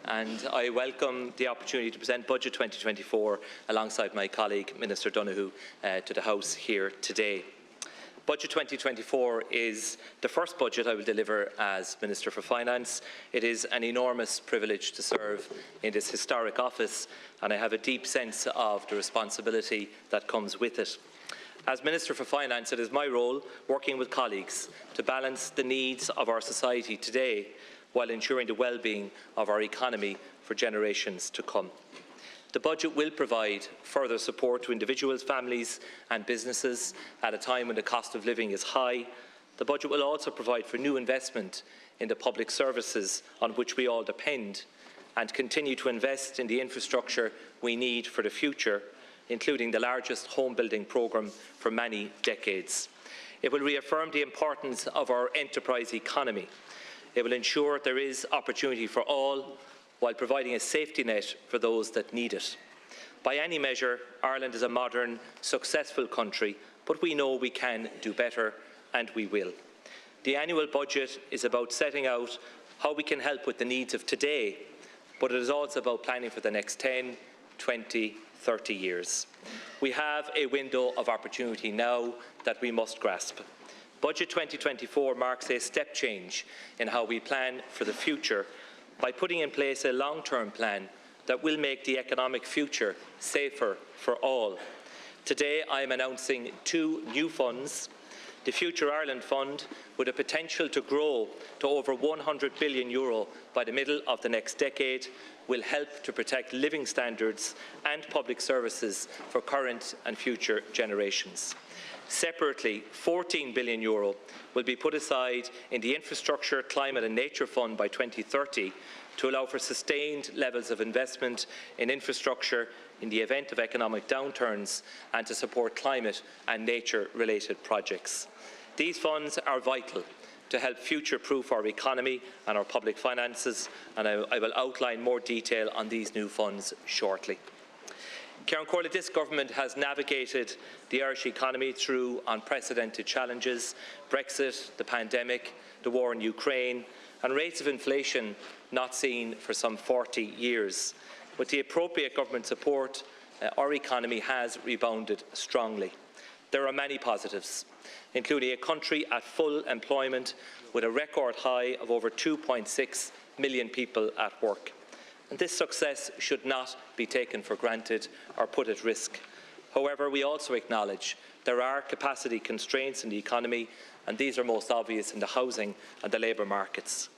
and I welcome the opportunity to present Budget 2024 alongside my colleague Minister Donoghue to the House here today. Budget 2024 is the first budget I will deliver as Minister for Finance. It is an enormous privilege to serve in this historic office, and I have a deep sense of the responsibility that comes with it. As Minister for Finance, it is my role, working with colleagues, to balance the needs of our society today while ensuring the well-being of our economy for generations to come. The budget will provide further support to individuals, families and businesses at a time when the cost of living is high. The budget will also provide for new investment in the public services on which we all depend, and continue to invest in the infrastructure we need for the future, including the largest home building programme for many decades. It will reaffirm the importance of our enterprise economy. It will ensure there is opportunity for all, while providing a safety net for those that need it. By any measure, Ireland is a modern, successful country, but we know we can do better, and we will. The annual budget is about setting out how we can help with the needs of today, but it is also about planning for the next 10, 20, 30 years. We have a window of opportunity now that we must grasp. Budget 2024 marks a step change in how we plan for the future by putting in place a long-term plan that will make the economic future safer for all. Today I am announcing two new funds. The Future Ireland Fund, with a potential to grow to over €100 billion by the middle of the next decade, will help to protect living standards and public services for current and future generations. Separately, €14 billion will be put aside in the Infrastructure, Climate and Nature Fund by 2030 to allow for sustained levels of investment in infrastructure in the event of economic downturns and to support climate and nature-related projects. These funds are vital to help future-proof our economy and our public finances, and I will outline more detail on these new funds shortly. Ceann Comhairle, this government has navigated the Irish economy through unprecedented challenges: Brexit, the pandemic, the war in Ukraine, and rates of inflation not seen for some 40 years. With the appropriate government support, our economy has rebounded strongly. There are many positives, including a country at full employment with a record high of over 2.6 million people at work. And this success should not be taken for granted or put at risk. However, we also acknowledge there are capacity constraints in the economy, and these are most obvious in the housing and the labour markets.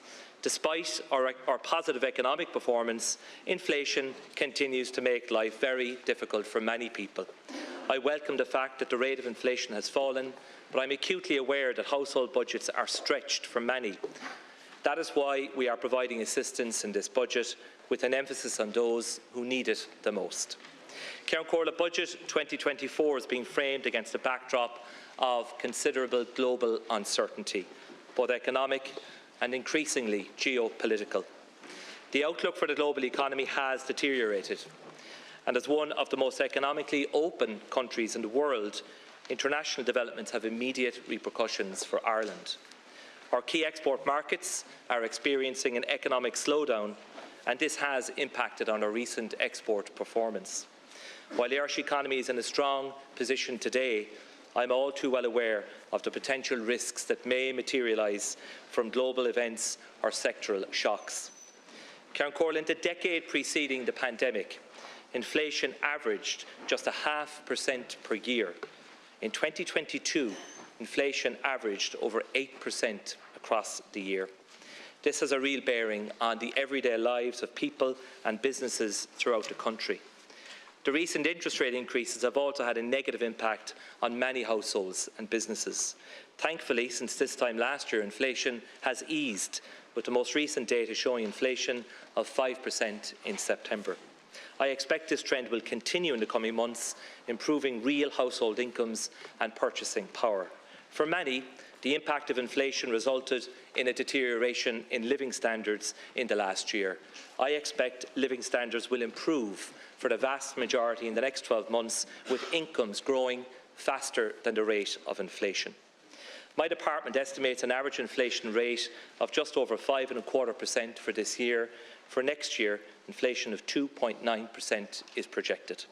Despite our positive economic performance, inflation continues to make life very difficult for many people. I welcome the fact that the rate of inflation has fallen, but I'm acutely aware that household budgets are stretched for many. That is why we are providing assistance in this budget, with an emphasis on those who need it the most. Ceann Comhairle, Budget 2024 is being framed against a backdrop of considerable global uncertainty, both economic and increasingly geopolitical. The outlook for the global economy has deteriorated, and as one of the most economically open countries in the world, international developments have immediate repercussions for Ireland. Our key export markets are experiencing an economic slowdown, and this has impacted on our recent export performance. While the Irish economy is in a strong position today, I am all too well aware of the potential risks that may materialise from global events or sectoral shocks. Ceann Comhairle, in the decade preceding the pandemic, inflation averaged just 0.5% per year. In 2022, inflation averaged over 8% across the year. This has a real bearing on the everyday lives of people and businesses throughout the country. The recent interest rate increases have also had a negative impact on many households and businesses. Thankfully, since this time last year, inflation has eased, with the most recent data showing inflation of 5% in September. I expect this trend will continue in the coming months, improving real household incomes and purchasing power. For many, the impact of inflation resulted in a deterioration in living standards in the last year. I expect living standards will improve for the vast majority in the next 12 months, with incomes growing faster than the rate of inflation. My department estimates an average inflation rate of just over 5.25% for this year. For next year, inflation of 2.9% is projected.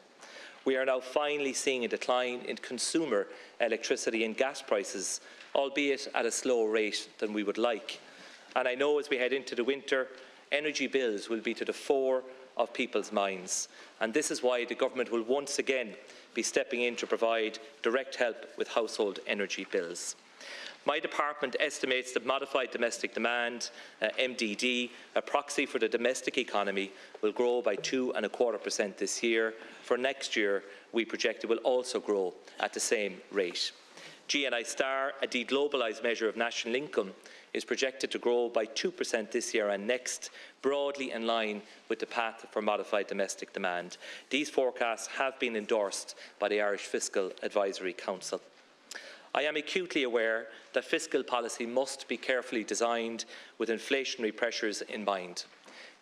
We are now finally seeing a decline in consumer electricity and gas prices, albeit at a slower rate than we would like. And I know as we head into the winter, energy bills will be to the fore of people's minds. And this is why the Government will once again be stepping in to provide direct help with household energy bills. My department estimates that modified domestic demand, MDD, a proxy for the domestic economy, will grow by 2.25% this year. For next year, we project it will also grow at the same rate. GNI Star, a deglobalised measure of national income, is projected to grow by 2% this year and next, broadly in line with the path for modified domestic demand. These forecasts have been endorsed by the Irish Fiscal Advisory Council. I am acutely aware that fiscal policy must be carefully designed with inflationary pressures in mind.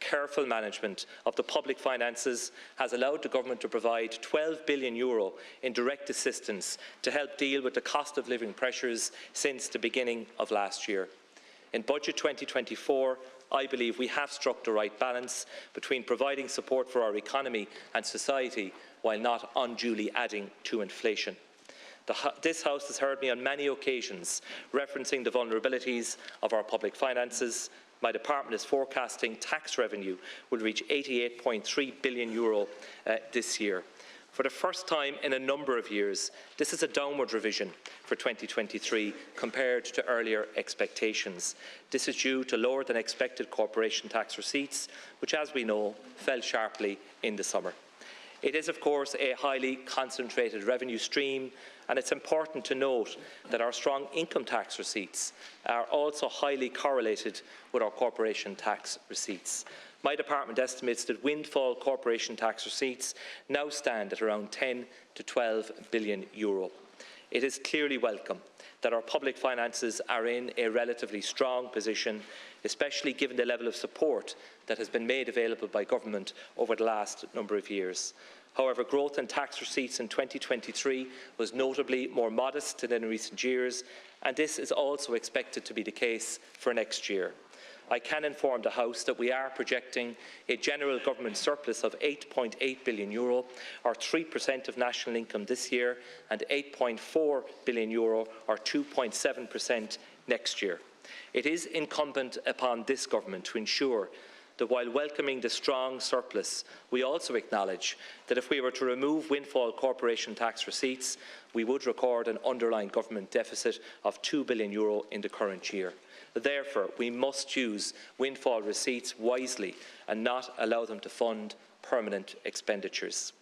Careful management of the public finances has allowed the Government to provide €12 billion in direct assistance to help deal with the cost of living pressures since the beginning of last year. In Budget 2024, I believe we have struck the right balance between providing support for our economy and society while not unduly adding to inflation. This House has heard me on many occasions referencing the vulnerabilities of our public finances. My department is forecasting tax revenue will reach €88.3 billion this year. For the first time in a number of years, this is a downward revision for 2023 compared to earlier expectations. This is due to lower than expected corporation tax receipts, which, as we know, fell sharply in the summer. It is, of course, a highly concentrated revenue stream, and it's important to note that our strong income tax receipts are also highly correlated with our corporation tax receipts. My department estimates that windfall corporation tax receipts now stand at around €10 to £12 billion. It is clearly welcome that our public finances are in a relatively strong position, especially given the level of support that has been made available by government over the last number of years. However, growth in tax receipts in 2023 was notably more modest than in recent years, and this is also expected to be the case for next year. I can inform the House that we are projecting a general government surplus of €8.8 billion, or 3% of national income this year, and €8.4 billion, or 2.7% next year. It is incumbent upon this government to ensure that while welcoming the strong surplus, we also acknowledge that if we were to remove windfall corporation tax receipts, we would record an underlying government deficit of €2 billion in the current year. Therefore, we must use windfall receipts wisely and not allow them to fund permanent expenditures.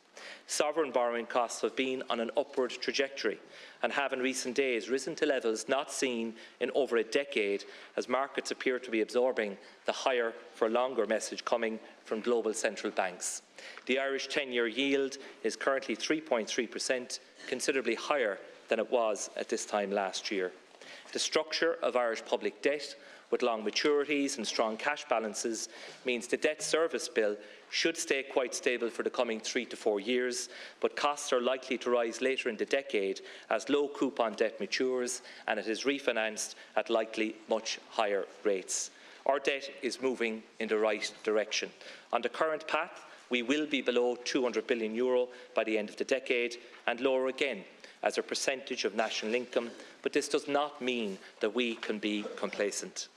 Sovereign borrowing costs have been on an upward trajectory and have in recent days risen to levels not seen in over a decade, as markets appear to be absorbing the higher for longer message coming from global central banks. The Irish 10-year yield is currently 3.3%, considerably higher than it was at this time last year. The structure of Irish public debt, with long maturities and strong cash balances, means the debt service bill should stay quite stable for the coming 3 to 4 years, but costs are likely to rise later in the decade as low coupon debt matures and it is refinanced at likely much higher rates. Our debt is moving in the right direction. On the current path, we will be below €200 billion by the end of the decade and lower again as a percentage of national income, but this does not mean that we can be complacent.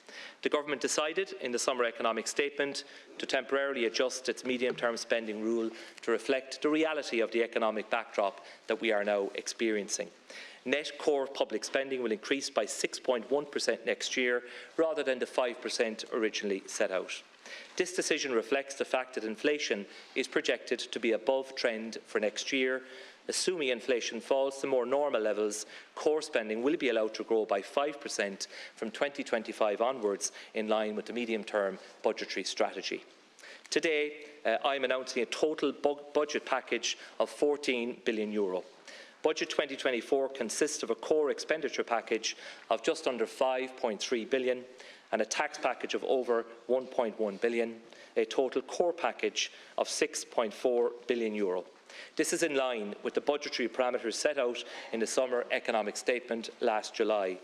The Government decided in the summer economic statement to temporarily adjust its medium-term spending rule to reflect the reality of the economic backdrop that we are now experiencing. Net core public spending will increase by 6.1% next year, rather than the 5% originally set out. This decision reflects the fact that inflation is projected to be above trend for next year. Assuming inflation falls to more normal levels, core spending will be allowed to grow by 5% from 2025 onwards, in line with the medium-term budgetary strategy. Today, I am announcing a total budget package of €14 billion. Budget 2024 consists of a core expenditure package of just under €5.3 billion and a tax package of over €1.1 billion, a total core package of €6.4 billion. This is in line with the budgetary parameters set out in the summer economic statement last July.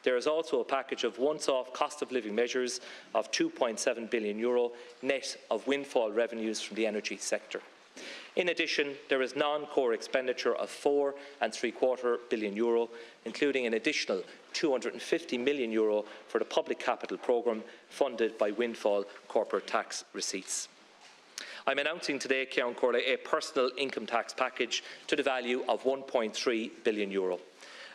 there is also a package of once-off cost of living measures of €2.7 billion net of windfall revenues from the energy sector. In addition, there is non-core expenditure of €4.75 billion, including an additional €250 million for the public capital programme funded by windfall corporate tax receipts. I'm announcing today, Ciaran Corley, a personal income tax package to the value of €1.3 billion.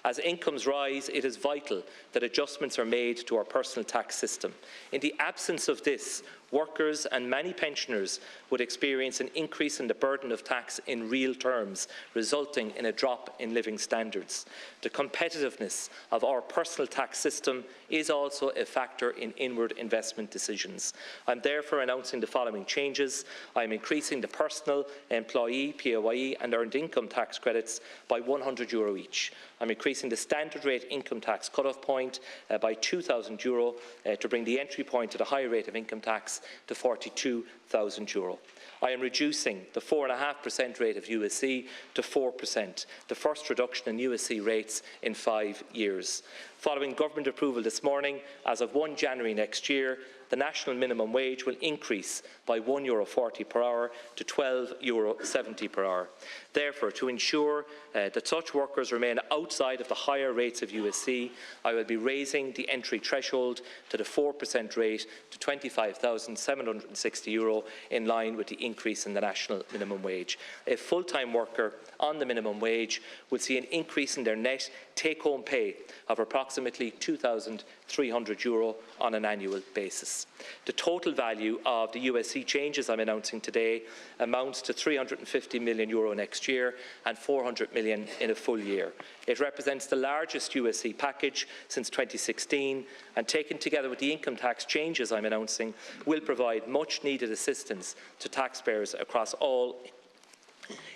As incomes rise, it is vital that adjustments are made to our personal tax system. In the absence of this, workers and many pensioners would experience an increase in the burden of tax in real terms, resulting in a drop in living standards. The competitiveness of our personal tax system is also a factor in inward investment decisions. I'm therefore announcing the following changes. I'm increasing the personal, employee, PAYE and earned income tax credits by €100 each. I'm increasing the standard rate income tax cut-off point by €2,000 to bring the entry point to the higher rate of income tax to €42,000. I am reducing the 4.5% rate of USC to 4%, the first reduction in USC rates in 5 years. Following government approval this morning, as of 1 January next year, the national minimum wage will increase by €1.40 per hour to €12.70 per hour. Therefore, to ensure that such workers remain outside of the higher rates of USC, I will be raising the entry threshold to the 4% rate to €25,760 in line with the increase in the national minimum wage. A full-time worker on the minimum wage would see an increase in their net take-home pay of approximately €2,300 on an annual basis. The total value of the USC changes I'm announcing today amounts to €350 million next year and €400 million in a full year. It represents the largest USC package since 2016 and, taken together with the income tax changes I'm announcing, will provide much needed assistance to taxpayers across all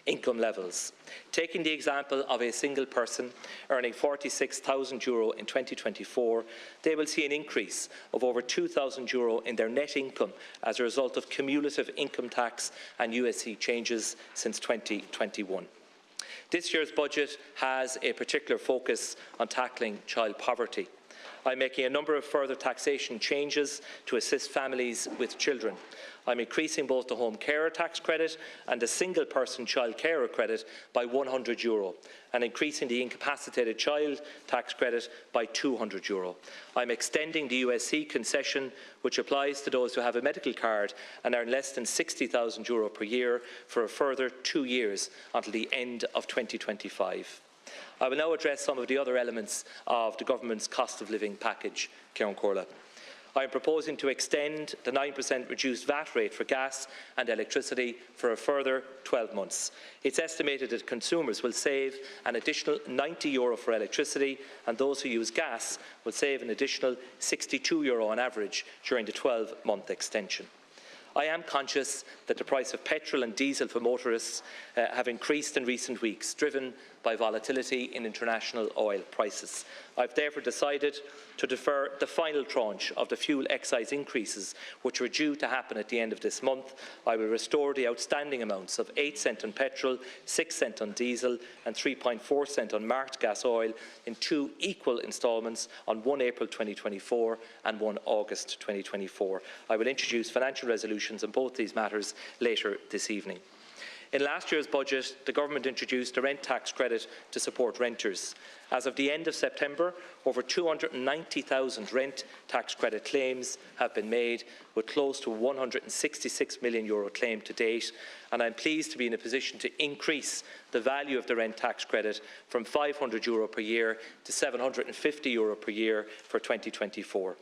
income levels. Taking the example of a single person earning €46,000 in 2024, they will see an increase of over €2,000 in their net income as a result of cumulative income tax and USC changes since 2021. This year's budget has a particular focus on tackling child poverty. I'm making a number of further taxation changes to assist families with children. I'm increasing both the home carer tax credit and the single-person child carer credit by €100 and increasing the incapacitated child tax credit by €200. I'm extending the USC concession, which applies to those who have a medical card and earn less than €60,000 per year, for a further 2 years until the end of 2025. I will now address some of the other elements of the government's cost of living package, Ciaran Corley. I am proposing to extend the 9% reduced VAT rate for gas and electricity for a further 12 months. It's estimated that consumers will save an additional €90 for electricity, and those who use gas will save an additional €62 on average during the 12-month extension. I am conscious that the price of petrol and diesel for motorists have increased in recent weeks, driven by volatility in international oil prices. I've therefore decided to defer the final tranche of the fuel excise increases, which are due to happen at the end of this month. I will restore the outstanding amounts of 8 cents on petrol, 6 cents on diesel and 3.4 cents on marked gas oil in 2 equal instalments on 1 April 2024 and 1 August 2024. I will introduce financial resolutions on both these matters later this evening. In last year's budget, the government introduced a rent tax credit to support renters. As of the end of September, over 290,000 rent tax credit claims have been made, with close to €166 million claimed to date, and I'm pleased to be in a position to increase the value of the rent tax credit from €500 per year to €750 per year for 2024.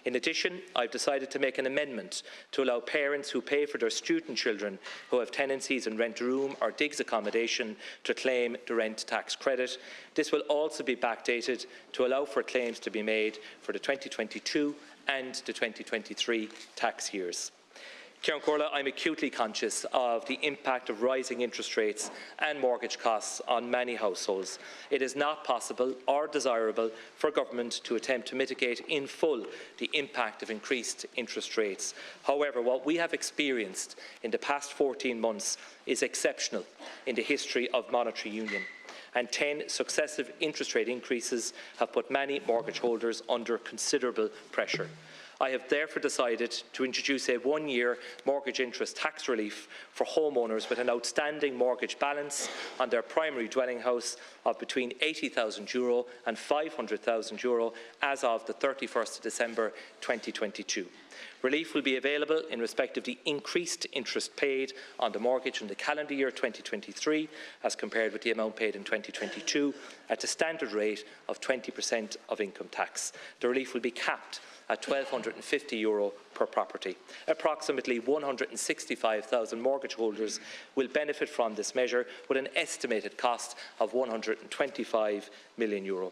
In addition, I've decided to make an amendment to allow parents who pay for their student children who have tenancies in rent-a-room or digs accommodation to claim the rent tax credit. This will also be backdated to allow for claims to be made for the 2022 and the 2023 tax years. Ciaran Corley, I'm acutely conscious of the impact of rising interest rates and mortgage costs on many households. It is not possible or desirable for government to attempt to mitigate in full the impact of increased interest rates. However, what we have experienced in the past 14 months is exceptional in the history of monetary union. and 10 successive interest rate increases have put many mortgage holders under considerable pressure. I have therefore decided to introduce a one-year mortgage interest tax relief for homeowners with an outstanding mortgage balance on their primary dwelling house of between €80,000 and €500,000 as of the 31st of December 2022. Relief will be available in respect of the increased interest paid on the mortgage in the calendar year 2023 as compared with the amount paid in 2022 at a standard rate of 20% of income tax. The relief will be capped at €1,250 per property. Approximately 165,000 mortgage holders will benefit from this measure with an estimated cost of €125 million.